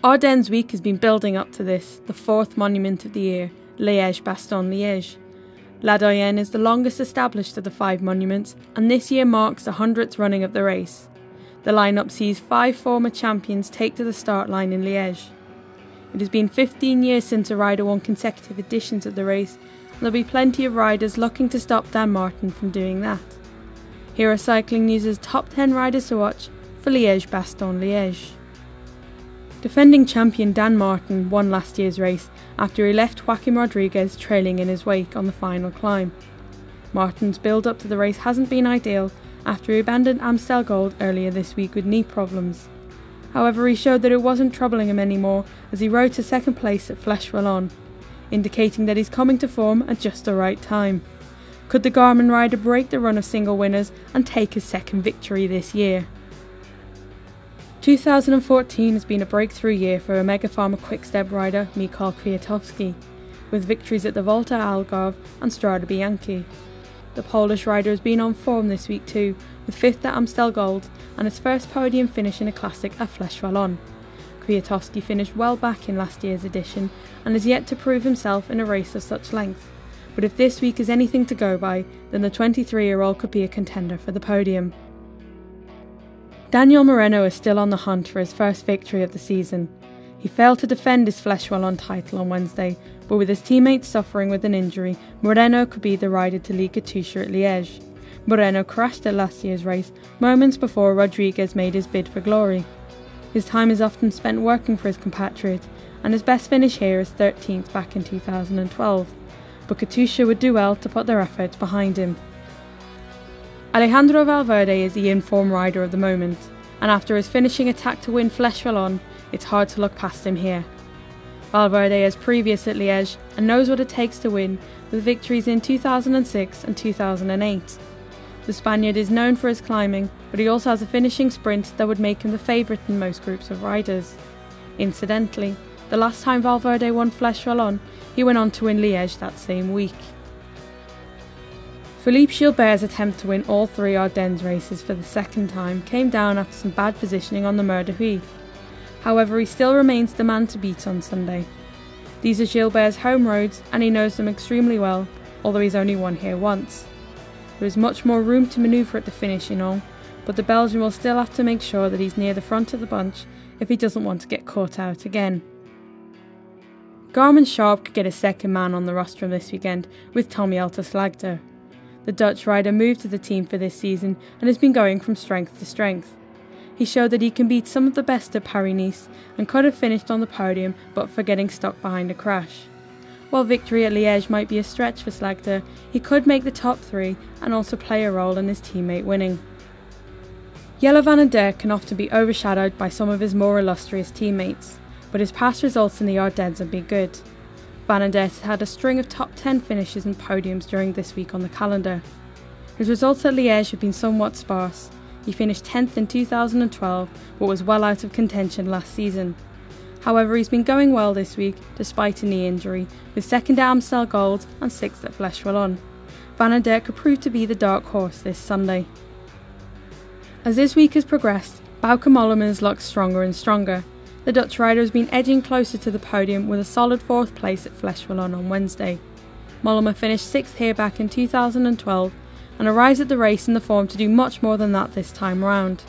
Ardennes Week has been building up to this, the fourth monument of the year, Liège Bastogne Liège. La Doyenne is the longest established of the 5 monuments, and this year marks the 100th running of the race. The lineup sees 5 former champions take to the start line in Liège. It has been 15 years since a rider won consecutive editions of the race, and there'll be plenty of riders looking to stop Dan Martin from doing that. Here are Cycling News' top 10 riders to watch for Liège Bastogne Liège. Defending champion Dan Martin won last year's race after he left Joaquim Rodríguez trailing in his wake on the final climb. Martin's build-up to the race hasn't been ideal after he abandoned Amstel Gold earlier this week with knee problems. However, he showed that it wasn't troubling him anymore as he rode to second place at Flèche Wallonne, indicating that he's coming to form at just the right time. Could the Garmin rider break the run of single winners and take his second victory this year? 2014 has been a breakthrough year for Omega Pharma Quick-Step rider Michał Kwiatkowski, with victories at the Volta a Algarve and Strade Bianche. The Polish rider has been on form this week too, with 5th at Amstel Gold and his first podium finish in a classic at Flèche Wallonne. Kwiatkowski finished well back in last year's edition and has yet to prove himself in a race of such length, but if this week is anything to go by, then the 23-year-old could be a contender for the podium. Daniel Moreno is still on the hunt for his first victory of the season. He failed to defend his Flèche Wallonne title on Wednesday, but with his teammates suffering with an injury, Moreno could be the rider to lead Katusha at Liège. Moreno crashed at last year's race, moments before Rodríguez made his bid for glory. His time is often spent working for his compatriot, and his best finish here is 13th back in 2012. But Katusha would do well to put their efforts behind him. Alejandro Valverde is the in-form rider of the moment, and after his finishing attack to win Flèche Wallonne, it's hard to look past him here. Valverde is previous at Liège and knows what it takes to win, with victories in 2006 and 2008. The Spaniard is known for his climbing, but he also has a finishing sprint that would make him the favourite in most groups of riders. Incidentally, the last time Valverde won Flèche Wallonne, he went on to win Liège that same week. Philippe Gilbert's attempt to win all 3 Ardennes races for the second time came down after some bad positioning on the Mur de Huy. However, he still remains the man to beat on Sunday. These are Gilbert's home roads and he knows them extremely well, although he's only won here once. There is much more room to manoeuvre at the finish in all, but the Belgian will still have to make sure that he's near the front of the bunch if he doesn't want to get caught out again. Garmin Sharp could get a second man on the rostrum this weekend with Tommy Slagter. The Dutch rider moved to the team for this season and has been going from strength to strength. He showed that he can beat some of the best at Paris-Nice and could have finished on the podium but for getting stuck behind a crash. While victory at Liège might be a stretch for Slagter, he could make the top 3 and also play a role in his teammate winning. Jelle van den Berg can often be overshadowed by some of his more illustrious teammates, but his past results in the Ardennes have been good. Van den Berg has had a string of top 10 finishes and podiums during this week on the calendar. His results at Liège have been somewhat sparse. He finished 10th in 2012, but was well out of contention last season. However, he's been going well this week, despite a knee injury, with 2nd at Amstel Gold and 6th at Flèche Wallonne. Van den Berg could prove to be the dark horse this Sunday. As this week has progressed, Bauke Mollema's looked stronger and stronger. The Dutch rider has been edging closer to the podium with a solid 4th place at Flèche Wallonne on Wednesday. Mollema finished 6th here back in 2012 and arrives at the race in the form to do much more than that this time round.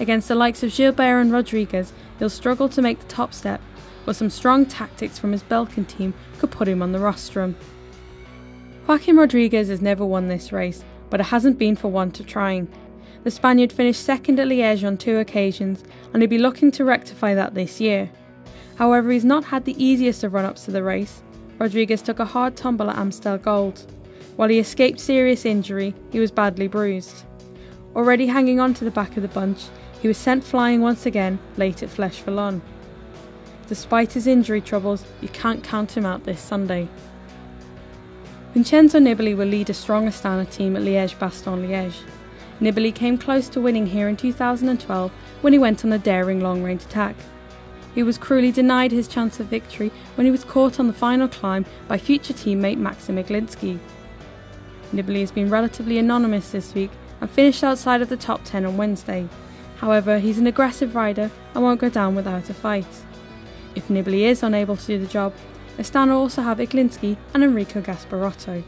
Against the likes of Gilbert and Rodríguez, he'll struggle to make the top step, but some strong tactics from his Belgian team could put him on the rostrum. Joaquim Rodríguez has never won this race, but it hasn't been for want of trying. The Spaniard finished 2nd at Liège on 2 occasions, and he'll be looking to rectify that this year. However, he's not had the easiest of run-ups to the race. Rodríguez took a hard tumble at Amstel Gold. While he escaped serious injury, he was badly bruised. Already hanging on to the back of the bunch, he was sent flying once again late at Flèche Wallonne. Despite his injury troubles, you can't count him out this Sunday. Vincenzo Nibali will lead a strong Astana team at Liège Bastogne Liège. Nibali came close to winning here in 2012 when he went on a daring long-range attack. He was cruelly denied his chance of victory when he was caught on the final climb by future teammate Maxim Iglinski. Nibali has been relatively anonymous this week and finished outside of the top 10 on Wednesday. However, he's an aggressive rider and won't go down without a fight. If Nibali is unable to do the job, Astana also have Iglinski and Enrico Gasparotto.